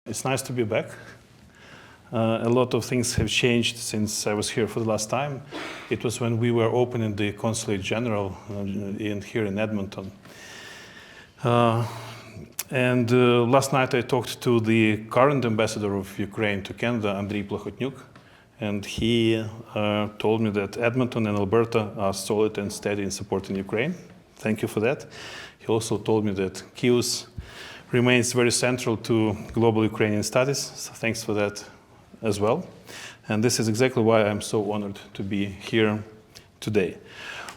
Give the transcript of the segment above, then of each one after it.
It's nice to be back. A lot of things have changed since I was here for the last time. It was when we were opening the Consulate General here in Edmonton. Last night I talked to the current ambassador of Ukraine to Canada, Andriy Shevchenko, and he told me that Edmonton and Alberta are solid and steady in supporting Ukraine. Thank you for that. He also told me that Kyiv remains very central to global Ukrainian studies, so thanks for that as well. And this is exactly why I'm so honored to be here today.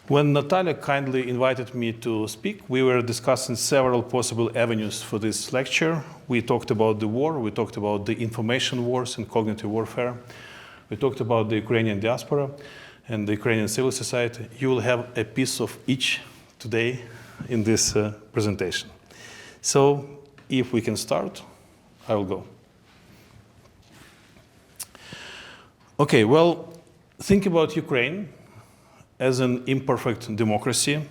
When Natalia kindly invited me to speak, we were discussing several possible avenues for this lecture. We talked about the war, we talked about the information wars and cognitive warfare, we talked about the Ukrainian diaspora and the Ukrainian civil society. You will have a piece of each today in this presentation. So, if we can start, I will go. Okay, well, think about Ukraine as an imperfect democracy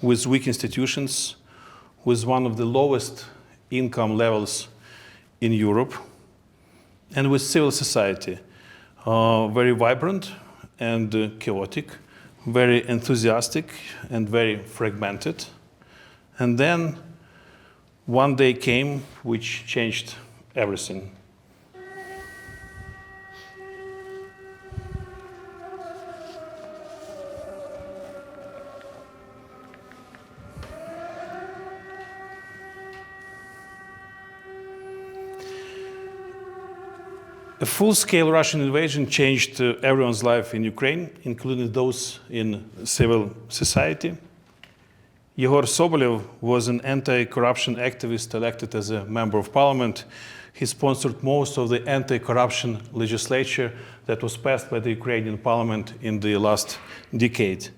with weak institutions, with one of the lowest income levels in Europe, and with civil society, very vibrant and chaotic, very enthusiastic and very fragmented. And then one day came which changed everything. A full-scale Russian invasion changed everyone's life in Ukraine, including those in civil society. Yegor Sobolev was an anti-corruption activist elected as a member of parliament. He sponsored most of the anti-corruption legislation that was passed by the Ukrainian parliament in the last decade.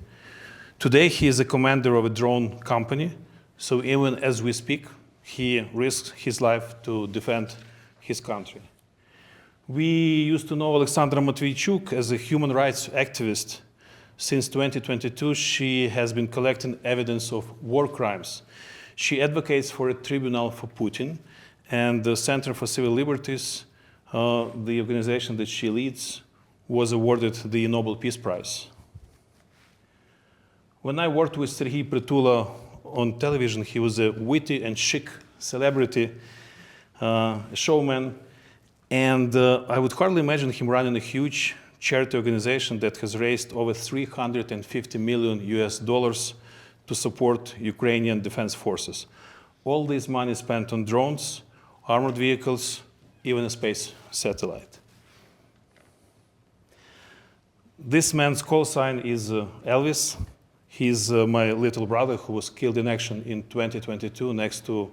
Today, he is a commander of a drone company, so even as we speak, he risks his life to defend his country. We used to know Alexandra Matviichuk as a human rights activist. Since 2022, she has been collecting evidence of war crimes. She advocates for a tribunal for Putin, and the Center for Civil Liberties, the organization that she leads, was awarded the Nobel Peace Prize. When I worked with Serhiy Prytula on television, he was a witty and chic celebrity, showman, and I would hardly imagine him running a huge charity organization that has raised over $350 million to support Ukrainian defense forces. All this money spent on drones, armored vehicles, even a space satellite. This man's call sign is Elvis. He's my little brother who was killed in action in 2022 next to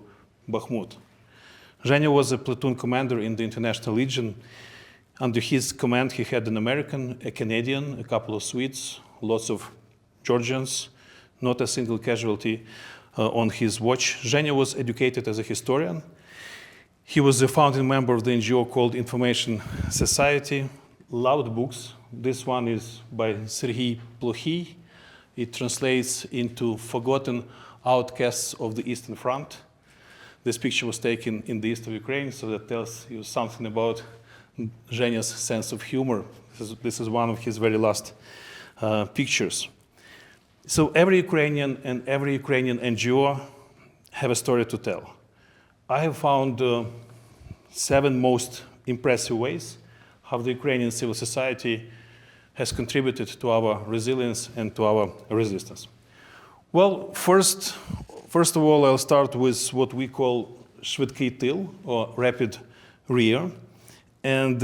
Bakhmut. Zhenya was a platoon commander in the International Legion. Under his command, he had an American, a Canadian, a couple of Swedes, lots of Georgians, not a single casualty on his watch. Zhenya was educated as a historian. He was a founding member of the NGO called Information Society, loved books. This one is by Serhiy Plokhy. It translates into Forgotten Outcasts of the Eastern Front. This picture was taken in the east of Ukraine, so that tells you something about Zhenya's sense of humor. This is one of his very last pictures. So every Ukrainian and every Ukrainian NGO have a story to tell. I have found 7 most impressive ways how the Ukrainian civil society has contributed to our resilience and to our resistance. Well, first of all, I'll start with what we call Shvidkий Tyl, or rapid rear. And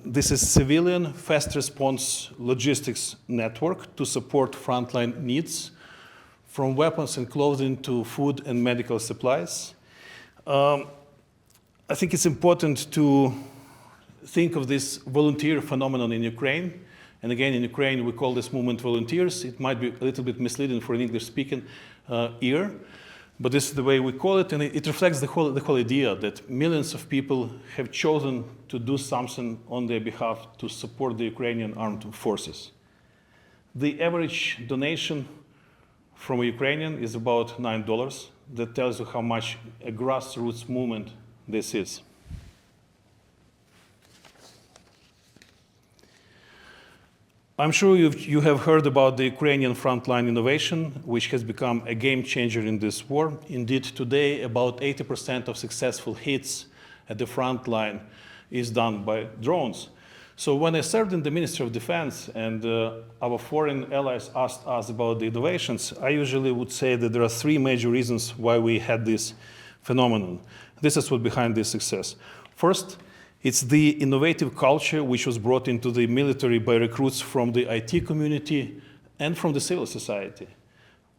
this is civilian fast response logistics network to support frontline needs, from weapons and clothing to food and medical supplies. I think it's important to think of this volunteer phenomenon in Ukraine. And again, in Ukraine, we call this movement volunteers. It might be a little bit misleading for an English-speaking ear, but this is the way we call it, and it reflects the whole idea that millions of people have chosen to do something on their behalf to support the Ukrainian armed forces. The average donation from a Ukrainian is about $9. That tells you how much a grassroots movement this is. I'm sure you have heard about the Ukrainian frontline innovation, which has become a game changer in this war. Indeed, today, about 80% of successful hits at the front line is done by drones. So when I served in the Ministry of Defense and our foreign allies asked us about the innovations, I usually would say that there are three major reasons why we had this phenomenon. This is what behind this success. First, it's the innovative culture which was brought into the military by recruits from the IT community and from the civil society,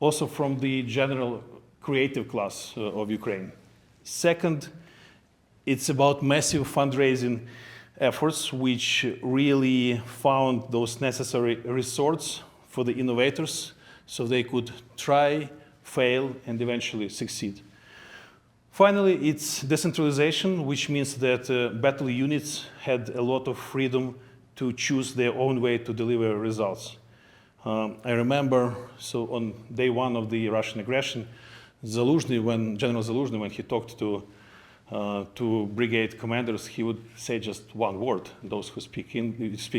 also from the general creative class of Ukraine. Second, it's about massive fundraising efforts which really found those necessary resources for the innovators so they could try, fail, and eventually succeed. Finally, it's decentralization, which means that battle units had a lot of freedom to choose their own way to deliver results. I remember, so on day one of the Russian aggression, General Zaluzhny, when he talked to brigade commanders, he would say just one word. Those who speak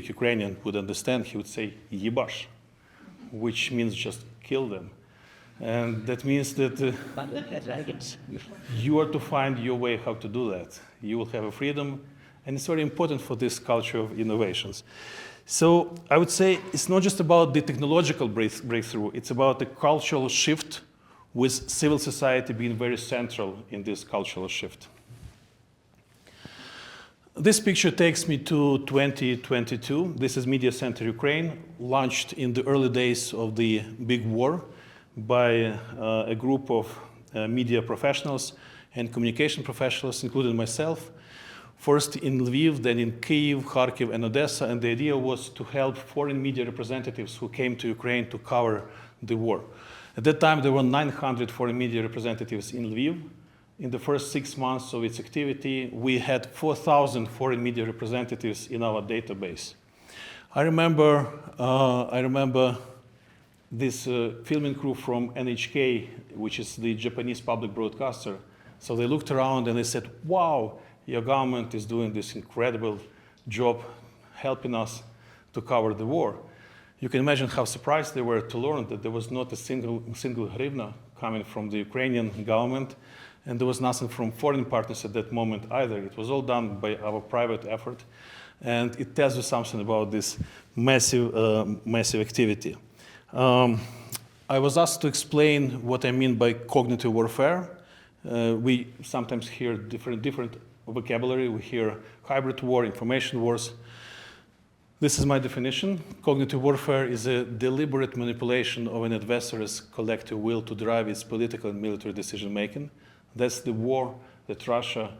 Ukrainian would understand. He would say "Yibash," which means just kill them. And that means that you are to find your way how to do that. You will have a freedom, and it's very important for this culture of innovations. So I would say it's not just about the technological breakthrough, it's about the cultural shift, with civil society being very central in this cultural shift. This picture takes me to 2022. This is Media Center Ukraine, launched in the early days of the big war by a group of media professionals and communication professionals, including myself, first in Lviv, then in Kyiv, Kharkiv, and Odessa, and the idea was to help foreign media representatives who came to Ukraine to cover the war. At that time, there were 900 foreign media representatives in Lviv. In the first 6 months of its activity, we had 4,000 foreign media representatives in our database. I remember this filming crew from NHK, which is the Japanese public broadcaster. So they looked around and they said, "Wow, your government is doing this incredible job helping us to cover the war." You can imagine how surprised they were to learn that there was not a single hryvnia coming from the Ukrainian government, and there was nothing from foreign partners at that moment either. It was all done by our private effort, and it tells you something about this massive activity. I was asked to explain what I mean by cognitive warfare. We sometimes hear different vocabulary. We hear hybrid war, information wars. This is my definition. Cognitive warfare is a deliberate manipulation of an adversary's collective will to drive its political and military decision-making. That's the war that Russia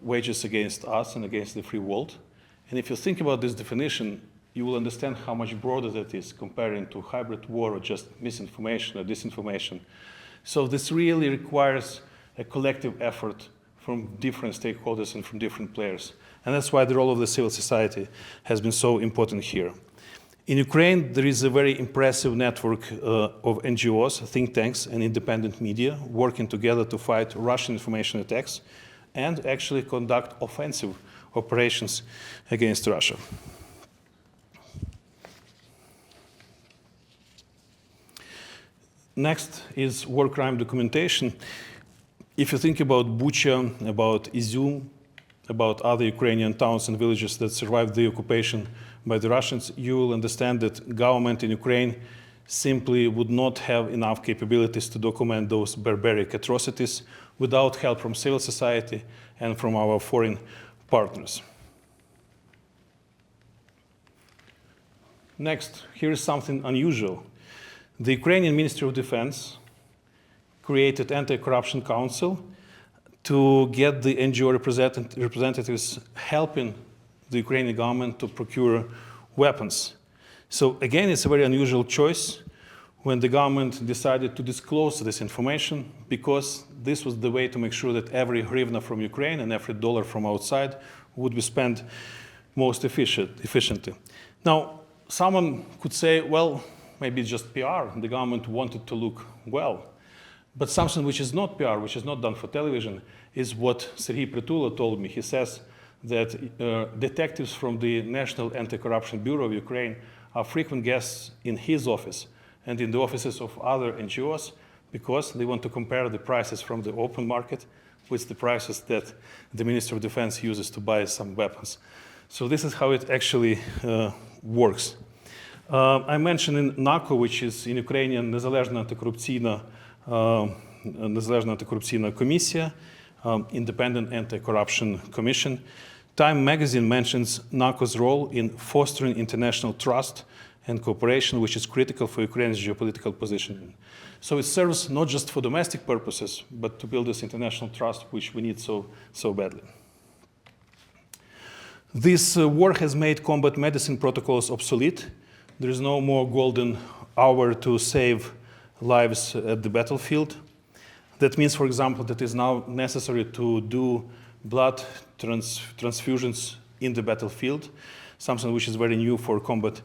wages against us and against the free world. And if you think about this definition, you will understand how much broader that is comparing to hybrid war or just misinformation or disinformation. So this really requires a collective effort from different stakeholders and from different players. And that's why the role of the civil society has been so important here. In Ukraine, there is a very impressive network of NGOs, think tanks, and independent media working together to fight Russian information attacks and actually conduct offensive operations against Russia. Next is war crime documentation. If you think about Bucha, about Izium, about other Ukrainian towns and villages that survived the occupation by the Russians, you will understand that government in Ukraine simply would not have enough capabilities to document those barbaric atrocities without help from civil society and from our foreign partners. Next, here is something unusual. The Ukrainian Ministry of Defense created Anti-Corruption Council to get the NGO representatives helping the Ukrainian government to procure weapons. So again, it's a very unusual choice when the government decided to disclose this information, because this was the way to make sure that every hryvnia from Ukraine and every dollar from outside would be spent most efficiently. Now, someone could say, well, maybe it's just PR, the government wanted to look well. But something which is not PR, which is not done for television, is what Serhiy Prytula told me. He says that detectives from the National Anti-Corruption Bureau of Ukraine are frequent guests in his office and in the offices of other NGOs because they want to compare the prices from the open market with the prices that the Minister of Defense uses to buy some weapons. So this is how it actually works. I mentioned in NACO, which is in Ukrainian Незалежна антикорупційна комісія, Independent Anti-Corruption Commission. Time magazine mentions NACO's role in fostering international trust and cooperation, which is critical for Ukraine's geopolitical positioning. So it serves not just for domestic purposes, but to build this international trust, which we need so badly. This war has made combat medicine protocols obsolete. There is no more golden hour to save lives at the battlefield. That means, for example, that it is now necessary to do blood transfusions in the battlefield, something which is very new for combat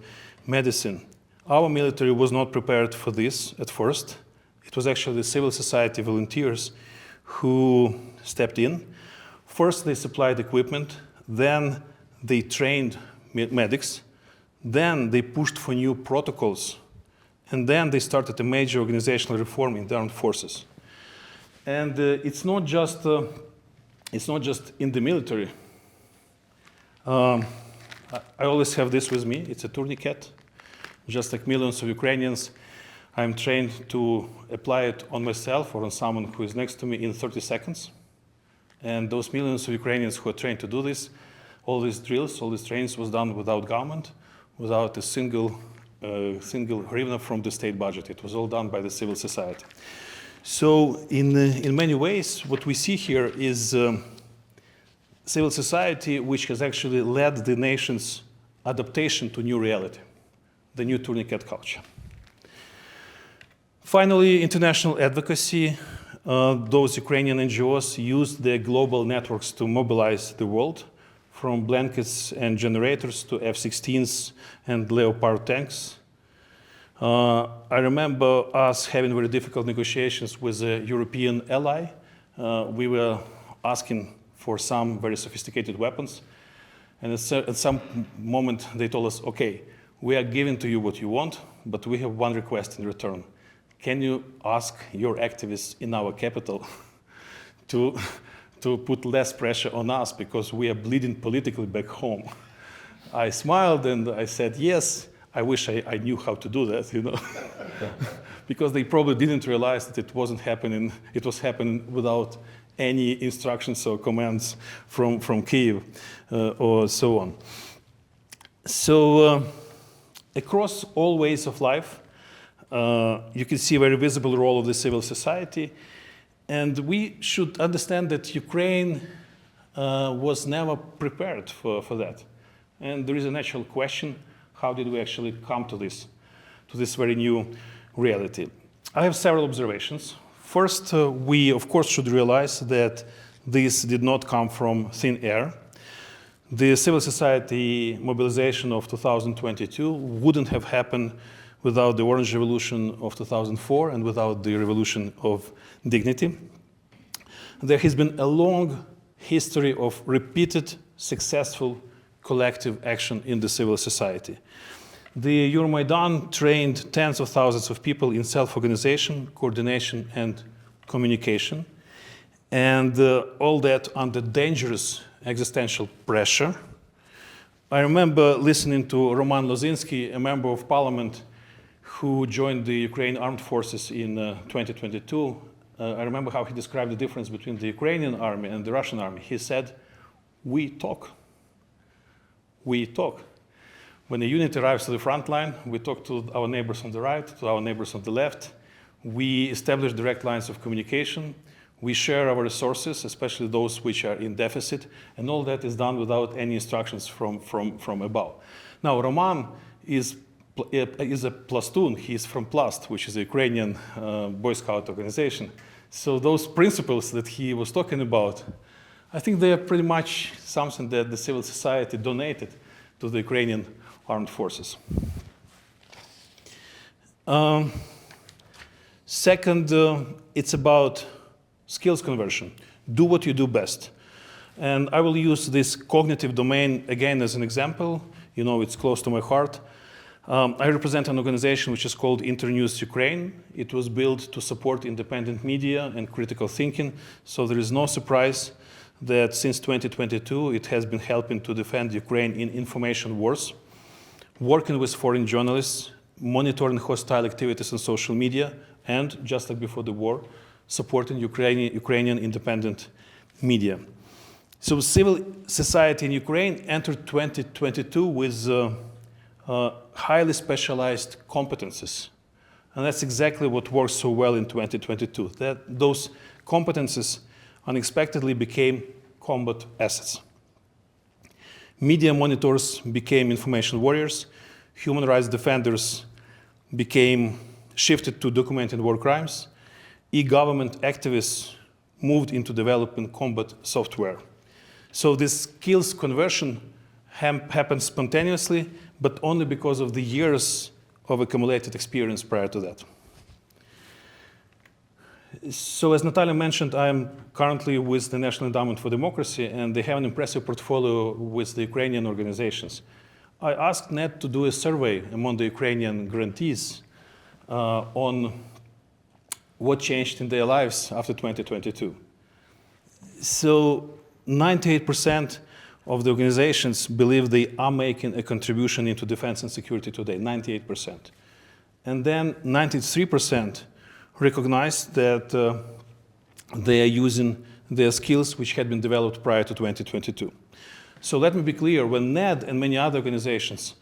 medicine. Our military was not prepared for this at first. It was actually the civil society volunteers who stepped in. First, they supplied equipment, then they trained medics, then they pushed for new protocols, and then they started a major organizational reform in the armed forces. And it's not just in the military. I always have this with me. It's a tourniquet. Just like millions of Ukrainians, I'm trained to apply it on myself or on someone who is next to me in 30 seconds. And those millions of Ukrainians who are trained to do this, all these drills, all these trainings was done without government, without a single hryvnia from the state budget. It was all done by the civil society. So in many ways, what we see here is civil society which has actually led the nation's adaptation to new reality, the new tourniquet culture. Finally, international advocacy. Those Ukrainian NGOs used their global networks to mobilize the world, from blankets and generators to F-16s and Leopard tanks. I remember us having very difficult negotiations with a European ally. We were asking for some very sophisticated weapons. And at some moment, they told us, OK, we are giving to you what you want, but we have one request in return. Can you ask your activists in our capital to put less pressure on us because we are bleeding politically back home? I smiled and I said, yes. I wish I knew how to do that, you know, because they probably didn't realize that it wasn't happening. It was happening without any instructions or commands from Kyiv or so on. So across all ways of life, you can see a very visible role of the civil society. And we should understand that Ukraine was never prepared for that. And there is a natural question. How did we actually come to this very new reality? I have several observations. First, we, of course, should realize that this did not come from thin air. The civil society mobilization of 2022 wouldn't have happened without the Orange Revolution of 2004 and without the Revolution of Dignity. There has been a long history of repeated, successful collective action in the civil society. The Euromaidan trained tens of thousands of people in self-organization, coordination, and communication, and all that under dangerous existential pressure. I remember listening to Roman Lozinski, a member of parliament who joined the Ukrainian armed forces in 2022. I remember how he described the difference between the Ukrainian army and the Russian army. He said, we talk. We talk. When a unit arrives to the front line, we talk to our neighbors on the right, to our neighbors on the left. We establish direct lines of communication. We share our resources, especially those which are in deficit, and all that is done without any instructions from above. Now, Roman is a plastun. He is from Plast, which is a Ukrainian Boy Scout organization. So those principles that he was talking about, I think they are pretty much something that the civil society donated to the Ukrainian armed forces. Second, it's about skills conversion. Do what you do best. And I will use this cognitive domain again as an example. You know, it's close to my heart. I represent an organization which is called Internews Ukraine. It was built to support independent media and critical thinking, so there is no surprise that since 2022 it has been helping to defend Ukraine in information wars, working with foreign journalists, monitoring hostile activities on social media, and, just like before the war, supporting Ukrainian independent media. So civil society in Ukraine entered 2022 with highly specialized competences. And that's exactly what works so well in 2022. Those competences unexpectedly became combat assets. Media monitors became information warriors. Human rights defenders became shifted to documenting war crimes. E-government activists moved into developing combat software. So this skills conversion happened spontaneously, but only because of the years of accumulated experience prior to that. So as Natalia mentioned, I'm currently with the National Endowment for Democracy, and they have an impressive portfolio with the Ukrainian organizations. I asked NED to do a survey among the Ukrainian grantees on what changed in their lives after 2022. So 98% of the organizations believe they are making a contribution into defense and security today, 98%. And then 93% recognize that they are using their skills which had been developed prior to 2022. So let me be clear, when NED and many other organizations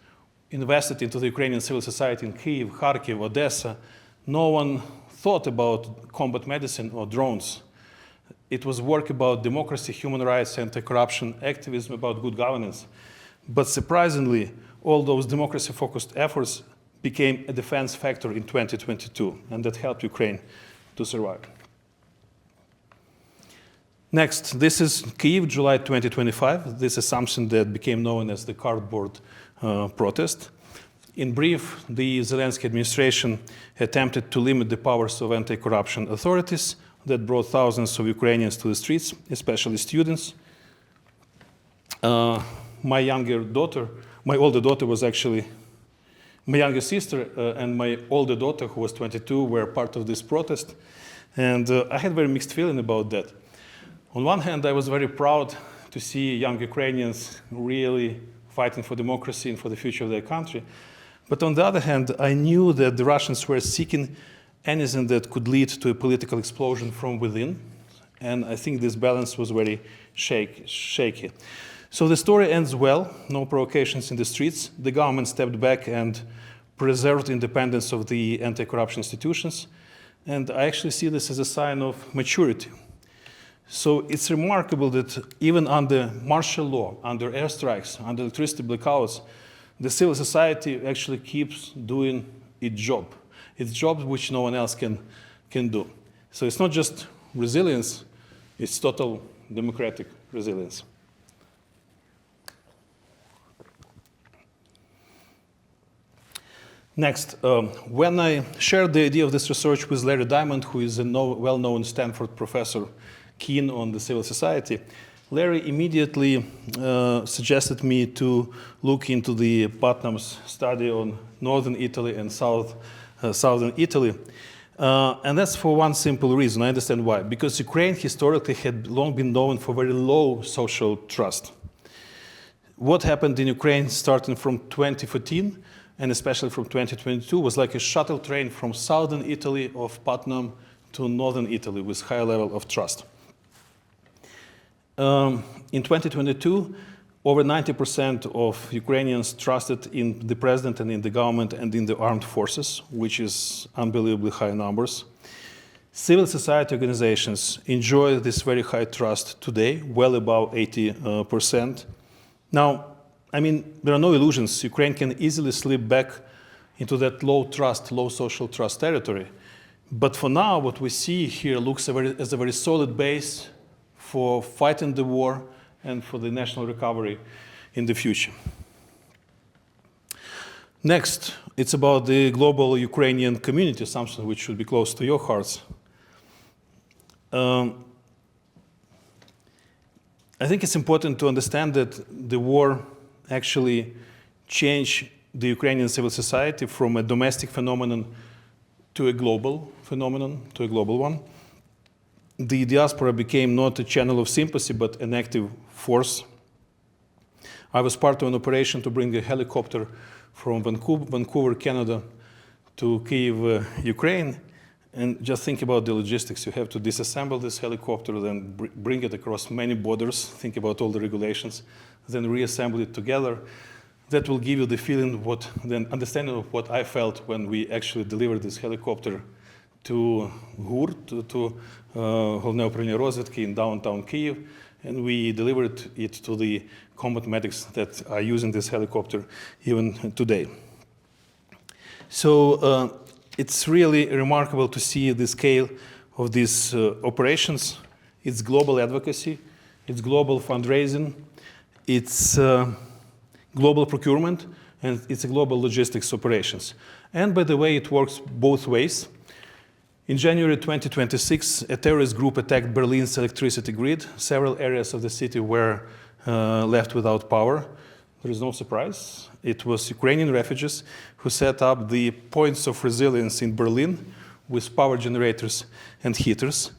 invested into the Ukrainian civil society in Kyiv, Kharkiv, Odessa, no one thought about combat medicine or drones. It was work about democracy, human rights, anti-corruption, activism, about good governance. But surprisingly, all those democracy-focused efforts became a defense factor in 2022, and that helped Ukraine to survive. Next, this is Kyiv, July 2025. This is something that became known as the cardboard protest. In brief, the Zelensky administration attempted to limit the powers of anti-corruption authorities. That brought thousands of Ukrainians to the streets, especially students. My older daughter was actually, my younger sister and my older daughter, who was 22, were part of this protest. And I had a very mixed feeling about that. On one hand, I was very proud to see young Ukrainians really fighting for democracy and for the future of their country. But on the other hand, I knew that the Russians were seeking anything that could lead to a political explosion from within. And I think this balance was very shaky. So the story ends well, no provocations in the streets. The government stepped back and preserved the independence of the anti-corruption institutions. And I actually see this as a sign of maturity. So it's remarkable that even under martial law, under airstrikes, under electricity blackouts, the civil society actually keeps doing its job. It's jobs which no one else can do. So it's not just resilience, it's total democratic resilience. Next, when I shared the idea of this research with Larry Diamond, who is a well-known Stanford professor keen on the civil society, Larry immediately suggested me to look into the Putnam's study on northern Italy and southern Italy. And that's for one simple reason. I understand why. Because Ukraine historically had long been known for very low social trust. What happened in Ukraine starting from 2014 and especially from 2022 was like a shuttle train from southern Italy of Putnam to northern Italy with high level of trust. In 2022, over 90% of Ukrainians trusted in the president and in the government and in the armed forces, which is unbelievably high numbers. Civil society organizations enjoy this very high trust today, well above 80%. Now, I mean, there are no illusions. Ukraine can easily slip back into that low trust, low social trust territory. But for now, what we see here looks as a very solid base for fighting the war and for the national recovery in the future. Next, it's about the global Ukrainian community, something which should be close to your hearts. I think it's important to understand that the war actually changed the Ukrainian civil society from a domestic phenomenon to a global phenomenon, to a global one. The diaspora became not a channel of sympathy, but an active force. I was part of an operation to bring a helicopter from Vancouver, Canada, to Kyiv, Ukraine. And just think about the logistics. You have to disassemble this helicopter, then bring it across many borders, think about all the regulations, then reassemble it together. That will give you the feeling, the understanding of what I felt when we actually delivered this helicopter to GUR, to Головне управління розвідки in downtown Kyiv, and we delivered it to the combat medics that are using this helicopter even today. So it's really remarkable to see the scale of these operations. It's global advocacy, it's global fundraising, it's global procurement, and it's a global logistics operations. And by the way, it works both ways. In January 2026, a terrorist group attacked Berlin's electricity grid. Several areas of the city were left without power. There is no surprise. It was Ukrainian refugees who set up the points of resilience in Berlin with power generators and heaters.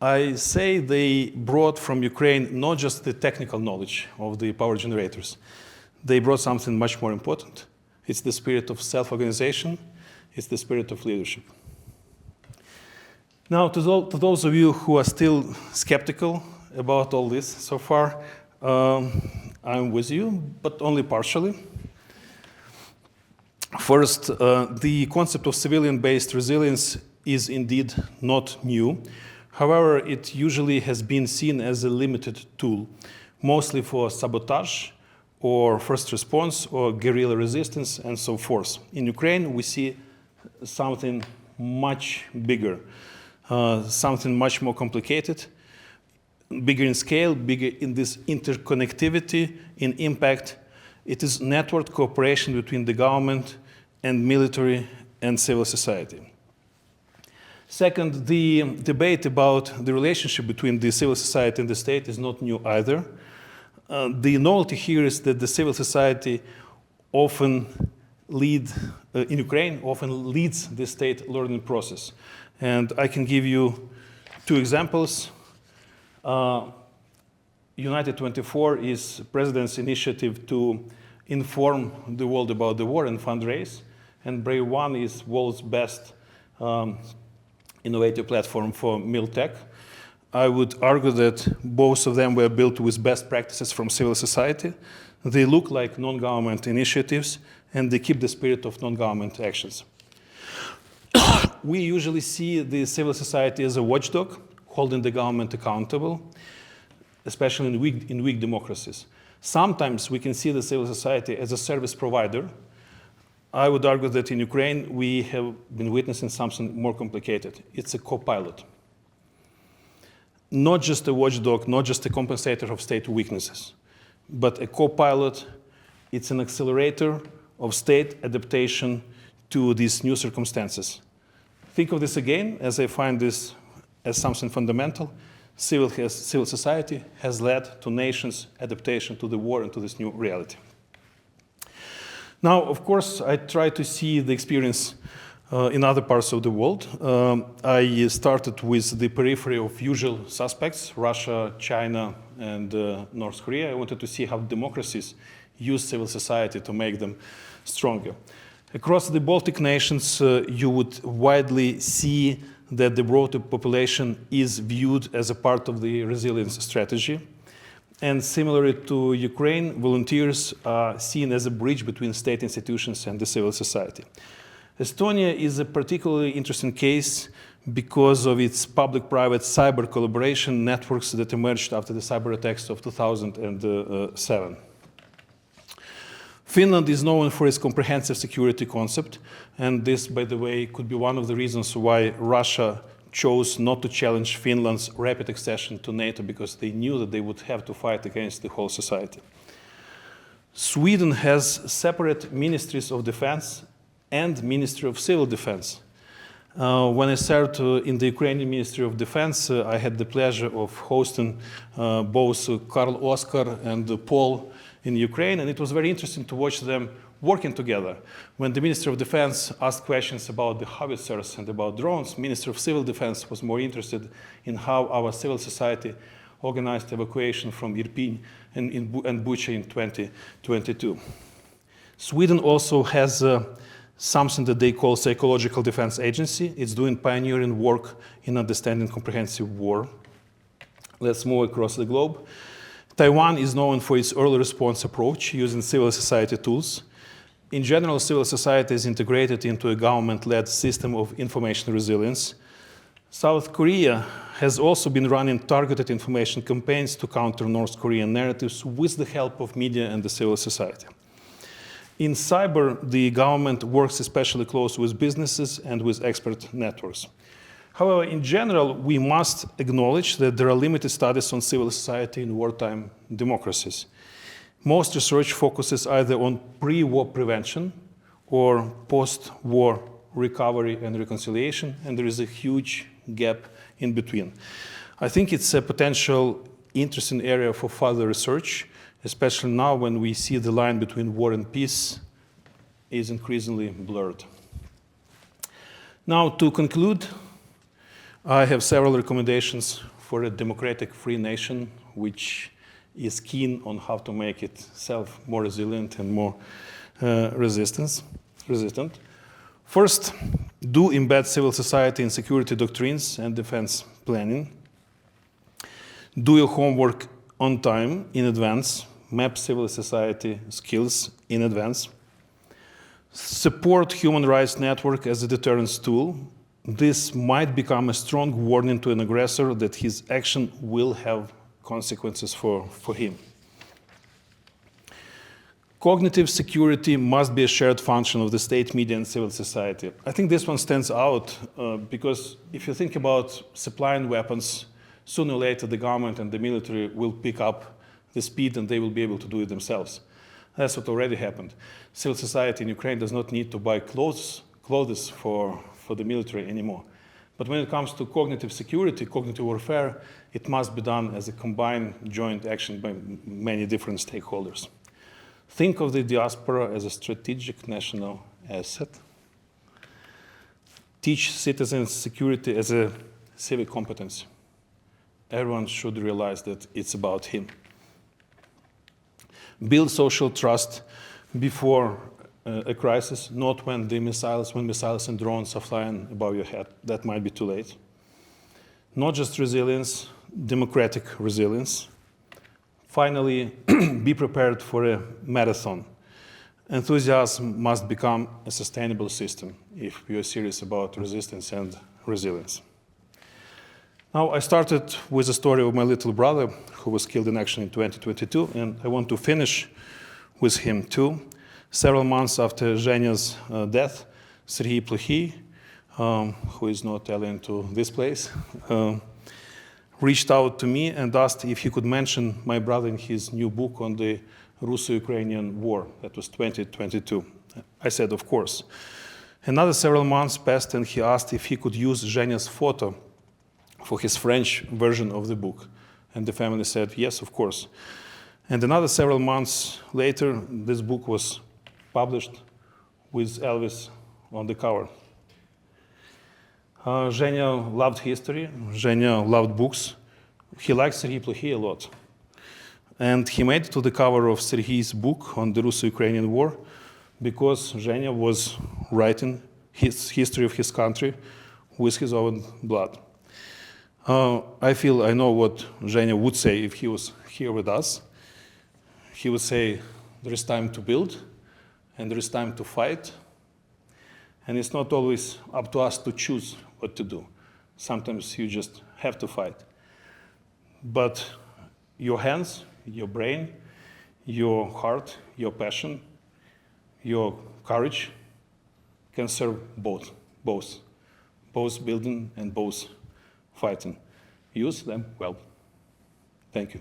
I say they brought from Ukraine not just the technical knowledge of the power generators. They brought something much more important. It's the spirit of self-organization. It's the spirit of leadership. Now, to those of you who are still skeptical about all this so far, I'm with you, but only partially. First, the concept of civilian-based resilience is indeed not new. However, it usually has been seen as a limited tool, mostly for sabotage or first response or guerrilla resistance and so forth. In Ukraine, we see something much bigger. Something much more complicated, bigger in scale, bigger in this interconnectivity, in impact. It is networked cooperation between the government and military and civil society. Second, the debate about the relationship between the civil society and the state is not new either. The novelty here is that the civil society often leads the state learning process. And I can give you two examples. United 24 is the president's initiative to inform the world about the war and fundraise. And Brave One is world's best innovative platform for MilTech. I would argue that both of them were built with best practices from civil society. They look like non-government initiatives, and they keep the spirit of non-government actions. We usually see the civil society as a watchdog, holding the government accountable, especially in weak democracies. Sometimes we can see the civil society as a service provider. I would argue that in Ukraine, we have been witnessing something more complicated. It's a co-pilot. Not just a watchdog, not just a compensator of state weaknesses, but a co-pilot. It's an accelerator of state adaptation to these new circumstances. Think of this again, as I find this as something fundamental. Civil society has led to nations' adaptation to the war and to this new reality. Now, of course, I try to see the experience in other parts of the world. I started with the periphery of usual suspects, Russia, China, and North Korea. I wanted to see how democracies use civil society to make them stronger. Across the Baltic nations, you would widely see that the broader population is viewed as a part of the resilience strategy. And similarly to Ukraine, volunteers are seen as a bridge between state institutions and the civil society. Estonia is a particularly interesting case because of its public-private cyber collaboration networks that emerged after the cyber attacks of 2007. Finland is known for its comprehensive security concept, and this, by the way, could be one of the reasons why Russia chose not to challenge Finland's rapid accession to NATO, because they knew that they would have to fight against the whole society. Sweden has separate ministries of defense and Ministry of Civil Defense. When I served in the Ukrainian Ministry of Defense, I had the pleasure of hosting both Karl Oskar and Paul in Ukraine, and it was very interesting to watch them working together. When the Minister of Defense asked questions about the howitzers and about drones, Minister of Civil Defense was more interested in how our civil society organized evacuation from Irpin and Bucha in 2022. Sweden also has something that they call Psychological Defense Agency. It's doing pioneering work in understanding comprehensive war. Let's move across the globe. Taiwan is known for its early response approach using civil society tools. In general, civil society is integrated into a government-led system of information resilience. South Korea has also been running targeted information campaigns to counter North Korean narratives with the help of media and the civil society. In cyber, the government works especially close with businesses and with expert networks. However, in general, we must acknowledge that there are limited studies on civil society in wartime democracies. Most research focuses either on pre-war prevention or post-war recovery and reconciliation, and there is a huge gap in between. I think it's a potential interesting area for further research, especially now when we see the line between war and peace is increasingly blurred. Now, to conclude, I have several recommendations for a democratic free nation which is keen on how to make itself more resilient and more resistant. First, do embed civil society in security doctrines and defense planning. Do your homework on time, in advance. Map civil society skills in advance. Support human rights network as a deterrence tool. This might become a strong warning to an aggressor that his action will have consequences for him. Cognitive security must be a shared function of the state, media, and civil society. I think this one stands out because if you think about supplying weapons, sooner or later the government and the military will pick up the speed and they will be able to do it themselves. That's what already happened. Civil society in Ukraine does not need to buy clothes for the military anymore. But when it comes to cognitive security, cognitive warfare, it must be done as a combined joint action by many different stakeholders. Think of the diaspora as a strategic national asset. Teach citizens security as a civic competence. Everyone should realize that it's about him. Build social trust before a crisis, not when missiles and drones are flying above your head. That might be too late. Not just resilience, democratic resilience. Finally, be prepared for a marathon. Enthusiasm must become a sustainable system if we are serious about resistance and resilience. Now, I started with the story of my little brother who was killed in action in 2022, and I want to finish with him too. Several months after Zhenya's death, Serhiy Plokhy, who is not alien to this place, reached out to me and asked if he could mention my brother in his new book on the Russo-Ukrainian war. That was 2022. I said, of course. Another several months passed and he asked if he could use Zhenya's photo for his French version of the book. And the family said, yes, of course. And another several months later, this book was published with Elvis on the cover. Zhenya loved history. Zhenya loved books. He liked Serhiy Plokhy a lot. And he made it to the cover of Serhiy's book on the Russo-Ukrainian war because Zhenya was writing his history of his country with his own blood. I feel I know what Zhenya would say if he was here with us. He would say, there is time to build, and there is time to fight. And it's not always up to us to choose what to do. Sometimes you just have to fight. But your hands, your brain, your heart, your passion, your courage can serve both building and both fighting. Use them well. Thank you.